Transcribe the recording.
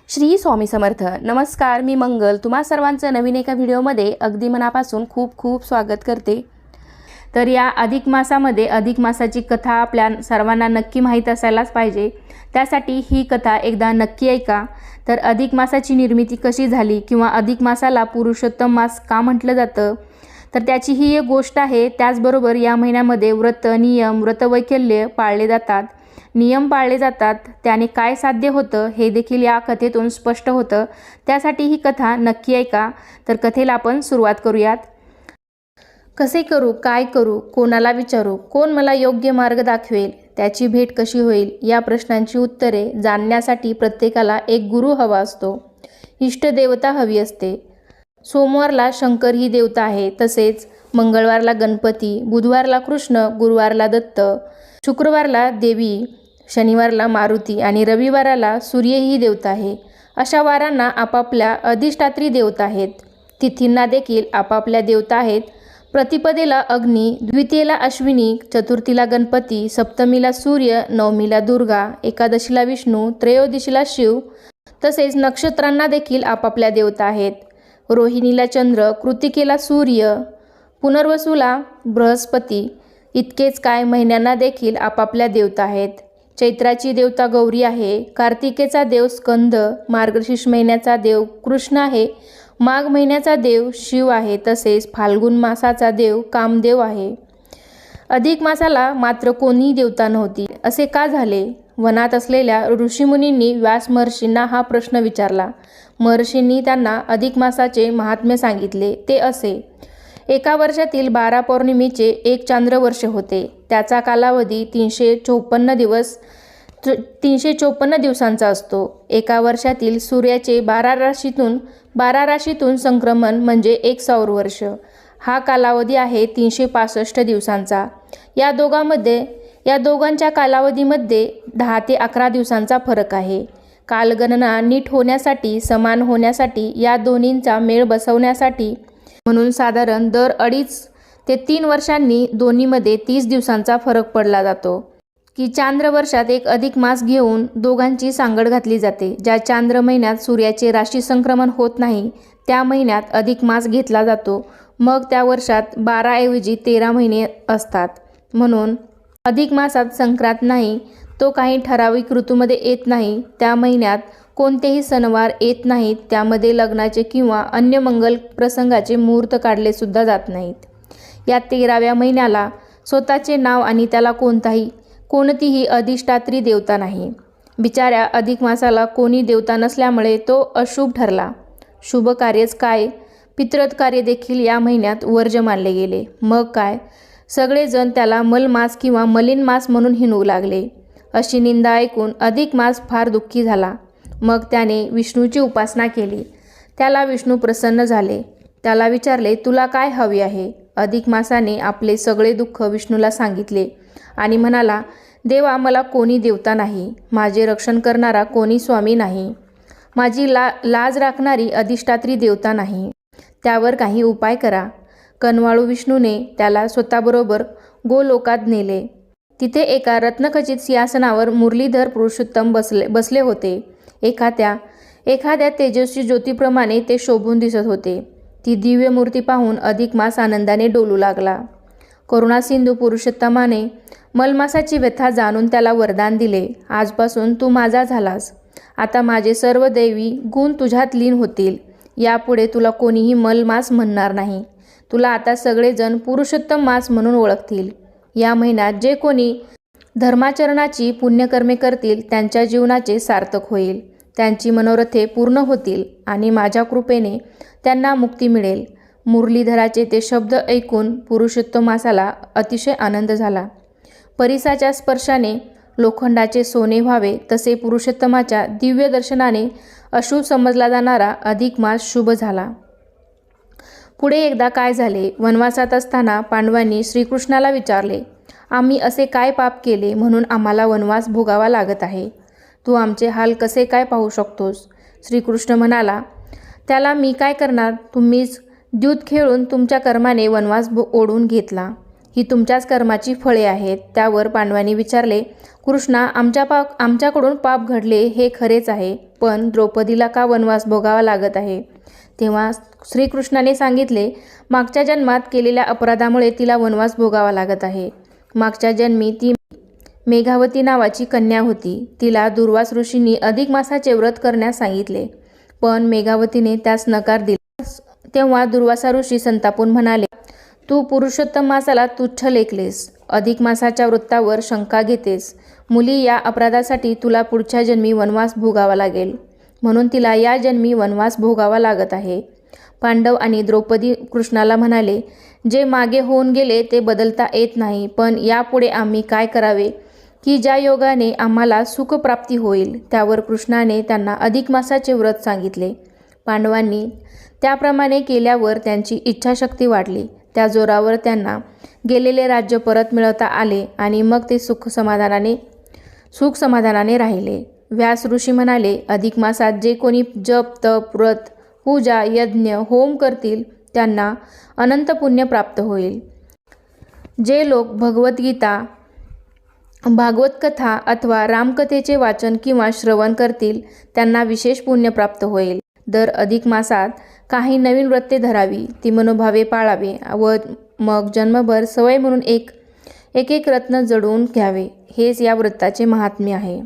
श्री स्वामी समर्थ. नमस्कार, मी मंगल तुम्हा सर्वांचं नवीन एका व्हिडिओमध्ये अगदी मनापासून खूप खूप स्वागत करते. तर या अधिक मासामध्ये अधिक मासाची कथा आपल्या सर्वांना नक्की माहीत असायलाच पाहिजे. त्यासाठी ही कथा एकदा नक्की ऐका. तर अधिक मासाची निर्मिती कशी झाली किंवा अधिक मासाला पुरुषोत्तम मास का म्हटलं जातं, तर त्याची ही एक गोष्ट आहे. त्याचबरोबर या महिन्यामध्ये व्रत, नियम, व्रतवैकल्य पाळले जातात, नियम पाळले जातात, त्याने काय साध्य होतं हे देखील या कथेतून स्पष्ट होतं. त्यासाठी ही कथा नक्की ऐका. तर कथेला आपण सुरुवात करूयात. कसे करू, काय करू, कोणाला विचारू, कोण मला योग्य मार्ग दाखवेल, त्याची भेट कशी होईल, या प्रश्नांची उत्तरे जाणण्यासाठी प्रत्येकाला एक गुरु हवा असतो, इष्टदेवता हवी असते. सोमवारला शंकर ही देवता आहे, तसेच मंगळवारला गणपती, बुधवारला कृष्ण, गुरुवारला दत्त, शुक्रवारला देवी, शनिवारला मारुती आणि रविवाराला सूर्य ही देवता आहे. अशा वारांना आपापल्या अधिष्ठात्री देवता आहेत. तिथींना देखील आपापल्या देवता आहेत. प्रतिपदेला अग्नी, द्वितीयेला अश्विनी, चतुर्थीला गणपती, सप्तमीला सूर्य, नवमीला दुर्गा, एकादशीला विष्णू, त्रयोदशीला शिव. तसेच नक्षत्रांना देखील आपापल्या देवता आहेत. रोहिणीला चंद्र, कृतिकेला सूर्य, पुनर्वसूला बृहस्पती. इतकेच काय, महिन्यांना देखील आपापल्या देवता आहेत. चैत्राची देवता गौरी आहे, कार्तिकेचा देव स्कंद, मार्गशीर्ष महिन्याचा देव कृष्ण आहे, माघ महिन्याचा देव शिव आहे, तसेच फाल्गुन मासाचा देव कामदेव आहे. अधिक मासाला मात्र कोणीही देवता नव्हती. असे का झाले? वनात असलेल्या ऋषीमुनींनी व्यास महर्षींना हा प्रश्न विचारला. महर्षींनी त्यांना अधिक मासाचे महात्म्य सांगितले. ते असे: एका वर्षातील 12 पौर्णिमेचे एक चांद्रवर्ष होते. त्याचा कालावधी 354 दिवसांचा असतो. एका वर्षातील सूर्याचे 12 राशीतून संक्रमण म्हणजे एक सौर वर्ष. हा कालावधी आहे 365 दिवसांचा. या दोघांच्या कालावधीमध्ये 10 ते 11 दिवसांचा फरक आहे. कालगणना नीट होण्यासाठी, समान होण्यासाठी, या दोन्हींचा मेळ बसवण्यासाठी म्हणून साधारण दर 2.5 ते 3 वर्षांनी दोन्हीमध्ये 30 दिवसांचा फरक पडला जातो की चांद्र वर्षात एक अधिक मास घेऊन दोघांची सांगड घातली जाते. ज्या चांद्र महिन्यात सूर्याचे राशी संक्रमण होत नाही त्या महिन्यात अधिक मास घेतला जातो. मग त्या वर्षात 12 ऐवजी 13 महिने असतात. म्हणून अधिक मासात संक्रांत नाही, तो काही ठराविक ऋतूमध्ये येत नाही, त्या महिन्यात कोणतेही सणवार येत नाहीत, त्यामध्ये लग्नाचे किंवा अन्य मंगल प्रसंगाचे मुहूर्त काढले सुद्धा जात नाहीत. या 13व्या महिन्याला स्वतःचे नाव आणि त्याला कोणतीही अधिष्ठात्री देवता नाही. बिचाऱ्या अधिक मासाला कोणी देवता नसल्यामुळे तो अशुभ ठरला. शुभ कार्यच काय, पितृत कार्य देखील या महिन्यात वर्ज्य मानले गेले. मग काय, सगळेजण त्याला मलमास किंवा मलिन मास म्हणून हिणवू लागले. अशी निंदा ऐकून अधिक मास फार दुःखी झाला. मग त्याने विष्णूची उपासना केली. त्याला विष्णू प्रसन्न झाले. त्याला विचारले, तुला काय हवे आहे? अधिक मासाने आपले सगळे दुःख विष्णूला सांगितले आणि म्हणाला, देवा, मला कोणी देवता नाही, माझे रक्षण करणारा कोणी स्वामी नाही, माझी लाज राखणारी अधिष्ठात्री देवता नाही, त्यावर काही उपाय करा. कनवाळू विष्णूने त्याला स्वतःबरोबर गोलोकात नेले. तिथे एका रत्नखचित सिंहासनावर मुरलीधर पुरुषोत्तम बसले होते. एखाद्या तेजस्वी ज्योतीप्रमाणे ते शोभून दिसत होते. ती दिव्य मूर्ती पाहून अधिक मास आनंदाने डोलू लागला. करुणासिंधू पुरुषोत्तमाने मलमासाची व्यथा जाणून त्याला वरदान दिले. आजपासून तू माझा झालास. आता माझे सर्व दैवी गुण तुझ्यात लीन होतील. यापुढे तुला कोणीही मलमास म्हणणार नाही. तुला आता सगळेजण पुरुषोत्तम मास म्हणून ओळखतील. या महिन्यात जे कोणी धर्माचरणाची पुण्यकर्मे करतील त्यांच्या जीवनाचे सार्थक होईल. त्यांची मनोरथे पूर्ण होतील आणि माझ्या कृपेने त्यांना मुक्ती मिळेल. मुरलीधराचे ते शब्द ऐकून पुरुषोत्तमासाला अतिशय आनंद झाला. परिसाच्या स्पर्शाने लोखंडाचे सोने व्हावे तसे पुरुषोत्तमाच्या दिव्य दर्शनाने अशुभ समजला जाणारा अधिक मास शुभ झाला. पुढे एकदा काय झाले, वनवासात असताना पांडवांनी श्रीकृष्णाला विचारले, आम्ही असे काय पाप केले म्हणून आम्हाला वनवास भोगावा लागत आहे? तू आमचे हाल कसे काय पाहू शकतोस? श्रीकृष्ण म्हणाला, त्याला मी काय करणार? तुम्हीच द्यूत खेळून तुमच्या कर्माने वनवास ओढून घेतला. ही तुमच्याच कर्माची फळे आहेत. त्यावर पांडवांनी विचारले, कृष्णा, आमच्याकडून पाप घडले हे खरेच आहे, पण द्रौपदीला का वनवास भोगावा लागत आहे? तेव्हा श्रीकृष्णाने सांगितले, मागच्या जन्मात केलेल्या अपराधामुळे तिला वनवास भोगावा लागत आहे. मागच्या जन्मी ती मेघावती नावाची कन्या होती. तिला दुर्वास ऋषींनी अधिक मासाचे व्रत करण्यास सांगितले, पण मेघावतीने त्यास नकार दिला. तेव्हा दुर्वासा ऋषी संतापून म्हणाले, तू पुरुषोत्तम मासाला तुच्छ लेखलेस, अधिक मासाच्या व्रतावर शंका घेतेस. मुली, या अपराधासाठी तुला पुढच्या जन्मी वनवास भोगावा लागेल, म्हणून तिला या जन्मी वनवास भोगावा लागत आहे. पांडव आणि द्रौपदी कृष्णाला म्हणाले, जे मागे होऊन गेले ते बदलता येत नाही, पण यापुढे आम्ही काय करावे की ज्या योगाने आम्हाला सुखप्राप्ती होईल? त्यावर कृष्णाने त्यांना अधिक मासाचे व्रत सांगितले. पांडवांनी त्याप्रमाणे केल्यावर त्यांची इच्छाशक्ती वाढली. त्या जोरावर त्यांना गेलेले राज्य परत मिळवता आले आणि मग ते सुख समाधानाने राहिले. व्यास ऋषी म्हणाले, अधिक मासात जे कोणी जप, तप, व्रत, पूजा, यज्ञ, होम करतील त्यांना अनंत पुण्य प्राप्त होईल. जे लोक भगवद्गीता, भागवत कथा अथवा रामकथेचे वाचन किंवा श्रवण करतील त्यांना विशेष पुण्य प्राप्त होईल. दर अधिक मासात काही नवीन व्रते धरावी, ती मनोभावे पाळावे व मग जन्मभर सवय म्हणून एक रत्न जडवून घ्यावे. हेच या व्रताचे महात्म्य आहे.